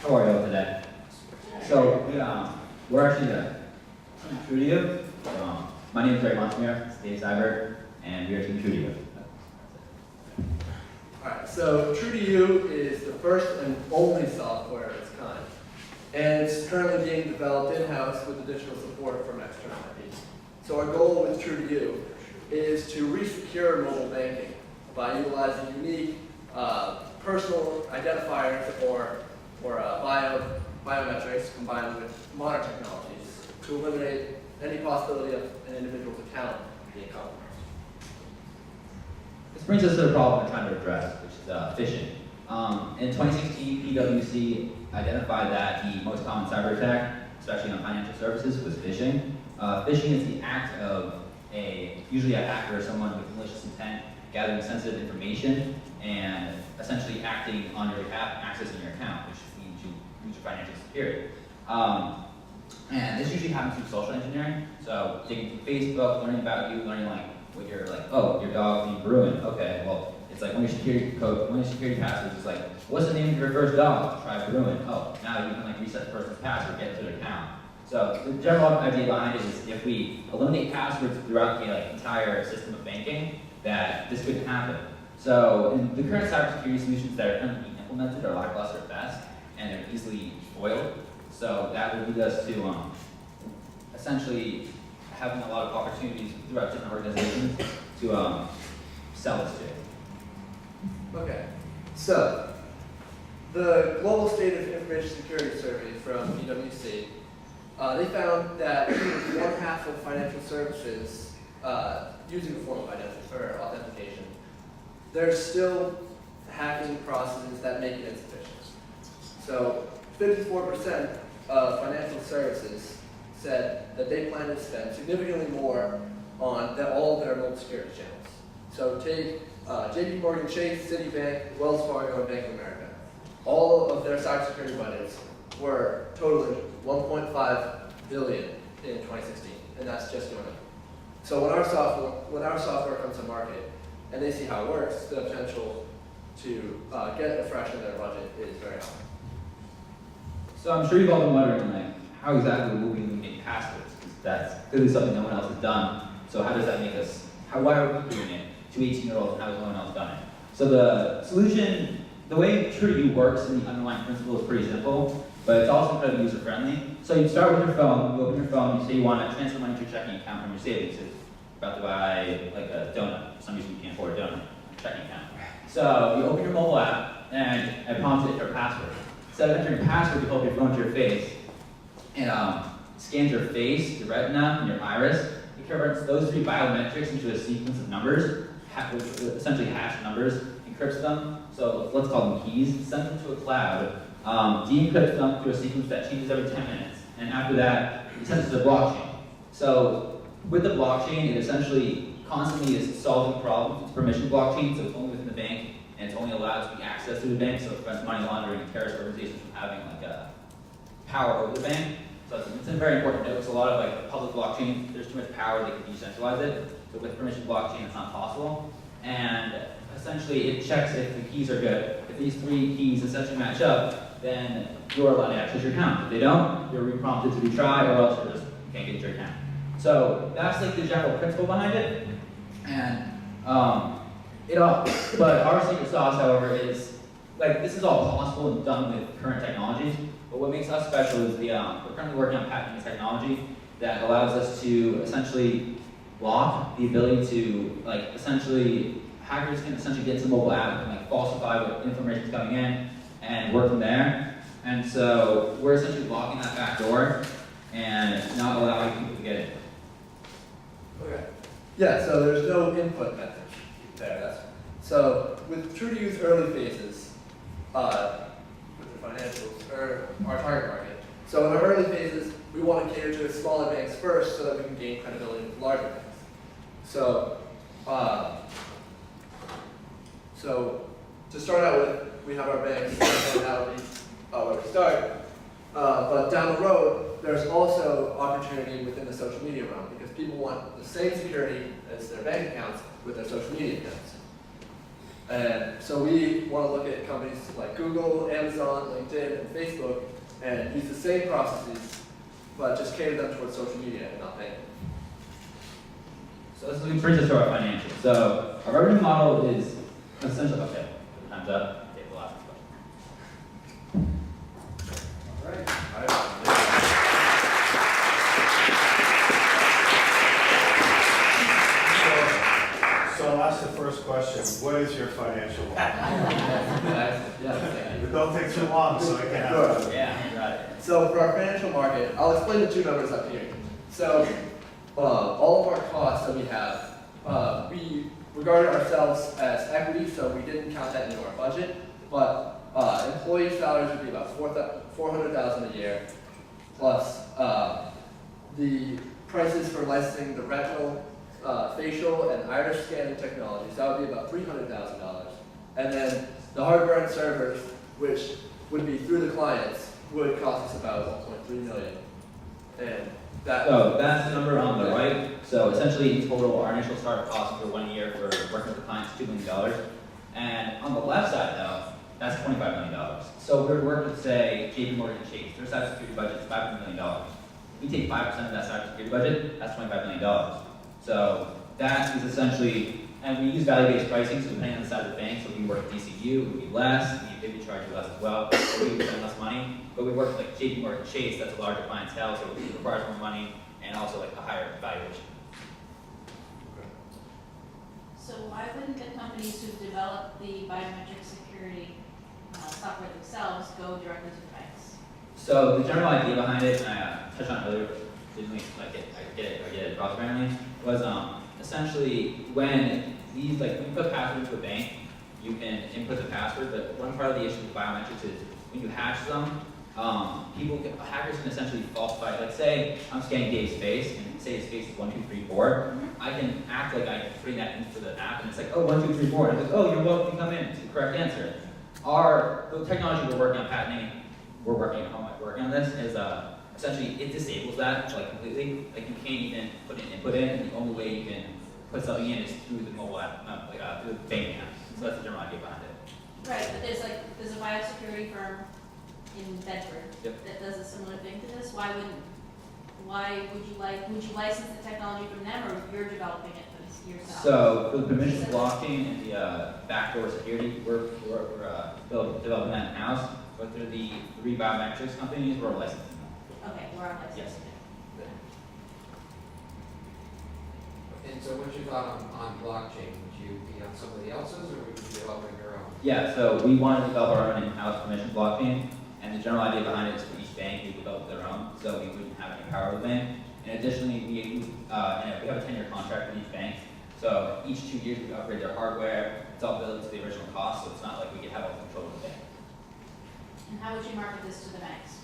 How are you all today? So we're actually Team True to You. My name is Ray Montemere, it's Dave Seibert, and we are Team True to You. Alright, so True to You is the first and only software of its kind. And it's currently being developed in-house with additional support from external parties. So our goal with True to You is to re-secure mobile banking by utilizing unique personal identifiers or biometrics combined with modern technologies to eliminate any possibility of an individual's account being compromised. This brings us to the problem we're trying to address, which is phishing. In 2016, PwC identified that the most common cyber attack, especially on financial services, was phishing. Phishing is the act of usually a hacker or someone with malicious intent gathering sensitive information and essentially acting on your behalf and accessing your account, which means you lose your financial security. And this usually happens through social engineering. So digging through Facebook, learning about you, learning what you're oh, your dog's named Bruin. Okay, well, it's like one of your security passwords is like, what's the name of your first dog? Try Bruin. Oh, now you can reset the person's password, get into their account. So the general idea behind it is if we eliminate passwords throughout the entire system of banking, that this couldn't happen. So in the current cybersecurity solutions that are currently being implemented are lackluster at best, and they're easily foiled. So that would lead us to essentially having a lot of opportunities throughout different organizations to sell this to. Okay, so the Global State of Information Security Survey from PwC, they found that one half of financial services using a form of authentication, there's still hacking processes that make it insufficient. So 54% of financial services said that they plan to spend significantly more on all of their mobile security channels. So take JP Morgan Chase, Citibank, Wells Fargo, and Bank of America. All of their cybersecurity budgets were totaling $1.5 billion in 2016, and that's just going up. So when our software comes to market and they see how it works, the potential to get a fraction of their budget is very high. So I'm sure you've all been wondering, how exactly will we eliminate passwords? Because that's clearly something no one else has done. So how does that make us? Why are we doing it to 18-year-olds and how has no one else done it? So the solution, the way True to You works in the underlying principle is pretty simple, but it's also incredibly user-friendly. So you start with your phone, you open your phone, you say you want to transfer money to your checking account from your savings. You're about to buy a donut. For some reason you can't afford a donut, a checking account. So you open your mobile app and it prompts you to enter a password. Instead of entering a password, you hold your phone to your face and scans your face, your retina, and your iris. It converts those three biometrics into a sequence of numbers, essentially hashed numbers, encrypts them, so let's call them keys, sends them to a cloud, de-encrypts them through a sequence that changes every 10 minutes, and after that, it sends it to the blockchain. So with the blockchain, it essentially constantly is solving problems. It's a permission blockchain, so it's only within the bank, and it's only allowed to be accessed through the bank, so it prevents money laundering and terrorist organizations from having power over the bank. So it's a very important note, because a lot of public blockchains, there's too much power, they can decentralize it. So with permission blockchain, it's not possible. And essentially, it checks if the keys are good. If these three keys essentially match up, then you're allowed to access your account. If they don't, you're re-prompted to retry, or else you can't get your account. So that's the general principle behind it. And but our secret sauce, however, is this is all possible and done with current technologies. But what makes us special is we're currently working on patenting a technology that allows us to essentially block the ability to essentially hackers can essentially get into the mobile app and falsify what information is coming in and work from there. And so we're essentially blocking that back door and not allowing people to get in. Okay. Yeah, so there's no input method there. So with True to You's early phases, with the financials, or our target market. So in our early phases, we want to cater to smaller banks first so that we can gain credibility with larger banks. So, to start out with, we have our banks, and that'll be where we start. But down the road, there's also opportunity within the social media realm because people want the same security as their bank accounts with their social media accounts. And so we want to look at companies like Google, Amazon, LinkedIn, and Facebook, and use the same processes, but just cater them towards social media and not payment. So this brings us to our financials. So our revenue model is essentially, okay, time's up. Okay, we'll ask a question. All right. So I'll ask the first question. What is your financial model? Yeah. It don't take too long, so I can ask. Yeah, got it. So for our financial market, I'll explain the two numbers up here. So all of our costs that we have, we regarded ourselves as equity, so we didn't count that into our budget. But employee salaries would be about $400,000 a year, plus the prices for licensing the retinal, facial, and iris scanning technologies. That would be about $300,000. And then the hardware and servers, which would be through the clients, would cost us about $1.3 million. And that. So that's the number on the right. So essentially, in total, our initial startup cost for 1 year for working with the clients is $2 million. And on the left side, though, that's $25 million. So we're working with, say, JP Morgan and Chase. Their cybersecurity budget is $500 million. We take 5% of that cybersecurity budget, that's $25 million. So that is essentially, and we use value-based pricing, so depending on the size of the bank, so we work with DCU, it would be less, maybe we charge you less as well, so we would spend less money. But we work with like JP Morgan Chase, that's a larger clientele, so it requires more money and also like a higher valuation. So why wouldn't the companies who develop the biometric security software themselves go directly to the banks? So the general idea behind it, and I touched on it earlier, didn't like it, I get it across apparently, was essentially when these, like when you put password into a bank, you can input the password, but one part of the issue with biometrics is when you hash them, hackers can essentially falsify, like say I'm scanning Dave's face, and say his face is 1, 2, 3, 4, I can act like I'm putting that into the app, and it's like, oh, 1, 2, 3, 4, and it's like, oh, you're welcome to come in, it's the correct answer. The technology we're working on patenting, we're working on this, is essentially it disables that like completely. Like you can't even put an input in, and the only way you can put something in is through the mobile app, through the banking app. So that's the general idea behind it. Right, but there's a biosecurity firm in Bedford Yep. that does a similar thing to this. Why would you license the technology from them, or you're developing it for yourself? So for the permission blockchain and the backdoor security, we're developing that in-house. But through the 3 biometrics companies, we're licensing them. Okay, we're on licensing. Yes. And so what's your thought on blockchain? Would you be on somebody else's, or would you be developing your own? Yeah, so we want to develop our own in-house permission blockchain, and the general idea behind it is for each bank, we develop their own, so we wouldn't have any power of the bank. And additionally, we have a 10-year contract with each bank, so each 2 years we upgrade their hardware. It's all built into the original cost, so it's not like we could have all control of the bank. And how would you market this to the banks?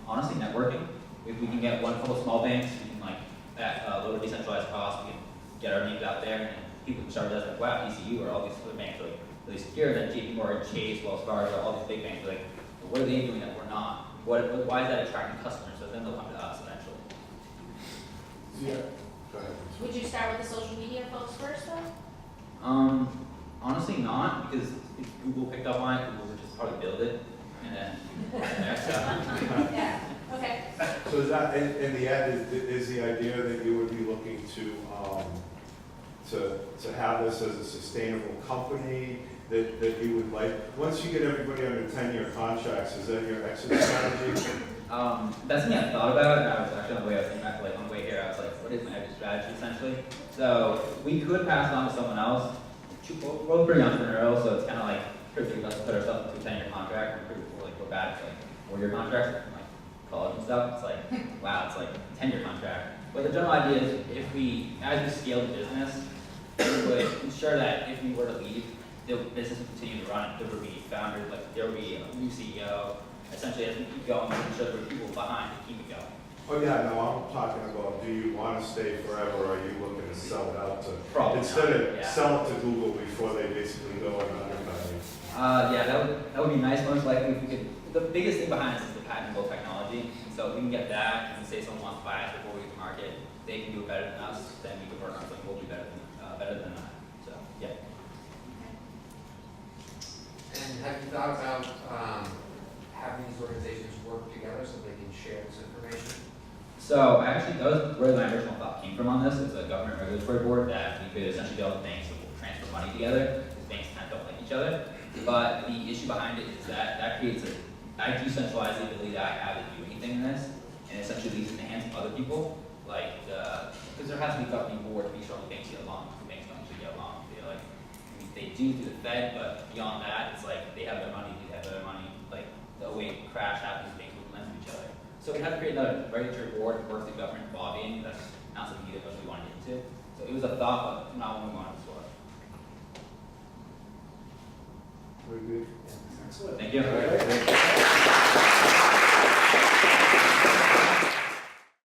Honestly, networking. If we can get one couple small banks, we can like at lower decentralized cost, we can get our names out there, and people can start with us like, wow, DCU or all these other banks are like really secure. Then JP Morgan, Chase, Wells Fargo, all these big banks are like, well, what are they doing that we're not? Why is that attracting customers? So then they'll come to us eventually. Yeah. Go ahead. Would you start with the social media folks first, though? Honestly, not, because if Google picked up on it, Google would just probably build it, and then Yeah, okay. So is that, in the end, is the idea that you would be looking to have this as a sustainable company, that you would like, once you get everybody under 10-year contracts, is that your exit strategy? That's something I thought about, and I was actually on the way I was thinking back, like on the way here, I was like, what is my exit strategy essentially? So we could pass it on to someone else. We're both pretty entrepreneurial, so it's kind of like pretty big us to put ourselves into a 10-year contract. We're pretty like we're bad at like 4-year contracts, like college and stuff. It's like wow, it's like a 10-year contract. But the general idea is if we, as we scale the business, we would ensure that if we were to leave, the business would continue to run. There would be founders, like there would be a new CEO. Essentially, as we keep going, we ensure there are people behind to keep it going. Oh, yeah, no, I'm talking about, do you want to stay forever, or are you looking to sell it out to, Probably instead not, of yeah. sell it to Google before they basically go and undercut you? Yeah, that would be nice. Most likely, if we could. The biggest thing behind this is the patentable technology. So if we can get that, and say someone wants to buy us before we get to market, they can do it better than us. Then we can work on something we'll do better than that. So yeah. So I actually, that was where my original thought came from on this. It's a government regulatory board that we could essentially build banks that will transfer money together, because banks kind of don't like each other. But the issue behind it is that creates I decentralize the ability that I have to do anything in this, and essentially leaves it in the hands of other people, like, because there has to be governing board to be sure the banks get along. The banks don't usually get along. They're like, I mean, they do through the Fed, but beyond that, it's like they have their money, we have their money. Like the way crash happens, banks will lend to each other. So we had to create another regulatory board to work the government lobbying. That's not something either of us we wanted to get into. So it was a thought, but not one we wanted to explore. Very good. Excellent. Thank you. All right.